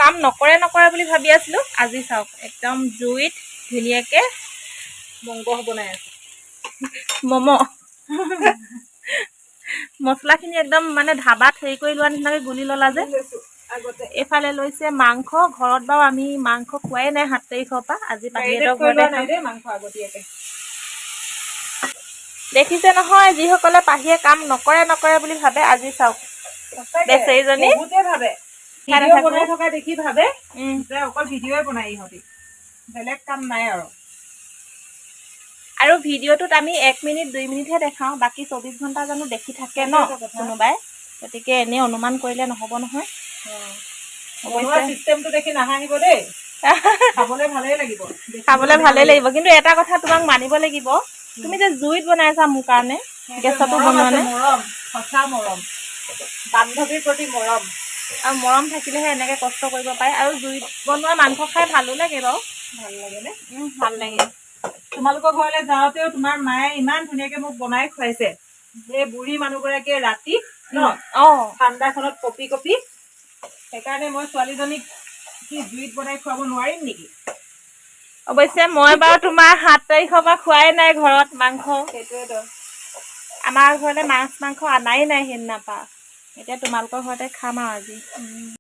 কাম নকৰে বুলি ভাবি আছিলো আজি চাওক একদম জুইত ধুনীয়াকে মংগ বনাই আছে মমো মছলাখিনি একদম মানে ধাবাত হেৰি কৰি লোৱা নিচিনাকে গুলি ললা যে আগতে এফালে লৈছে মাংস ঘৰত বাৰু আমি মাংস খোৱাই নাই 7 তাৰিখৰ পৰা আজি পাহিহঁতৰ ঘৰতে নাই দেই মাংস আগতীয়াকে দেখিছে নহয় যিসকলে পাহিয়ে কাম নকৰে বুলি ভাবে আজি চাওক বেচেৰীজনী বহুতে ভাবে ভিডিঅ' বনাই থকা দেখি ভাবে যে অকল ভিডিঅ'ই বনাই ইহঁতি বেলেগ কাম নাই আৰু ভিডিঅ'টোত আমি 1 মিনিট 2 মিনিটহে দেখাও বাকি 24 ঘণ্টা জানো দেখি থাকে ন কোনোবাই গতিকে এনে অনুমান কৰিলে নহব নহয় বনোৱা চিষ্টেমটো দেখি নাহাহিব দেই খাবলৈ ভালেই লাগিব কিন্তু এটা কথা তোমাক মানিব লাগিব তুমি যে জুইত বনাইছা মোৰ কাৰণে গেছতো বনোৱা নাই মৰম সঁচা মৰম বান্ধৱীৰ প্ৰতি মৰম আৰু মৰম থাকিলেহে এনেকে কষ্ট কৰিব পাৰে আৰু জুইত বনোৱা মাংস খাই ভালো লাগে বাৰু ভাল লাগে নে ভাল লাগে তোমালোকৰ ঘৰলৈ যাওঁতেও তোমাৰ মায়ে ইমান ধুনীয়াকে মোক বনাই খুৱাইছে এই বুঢ়ী মানুহগৰাকীয়ে ৰাতি ন ঠাণ্ডাখনত কপি কপি সেইকাৰণে মই ছোৱালীজনীক কি জুইত বনাই খুৱাব নোৱাৰিম নেকি অৱশ্যে মই বাৰু তোমাৰ 7 তাৰিখৰ পৰা খোৱাই নাই ঘৰত মাংস সেইটোৱেতো আমাৰ ঘৰতে মাছ মাংস আনাই নাই সেইদিনা পৰা এতিয়া তোমালোকৰ ঘৰতে খাম আৰু আজি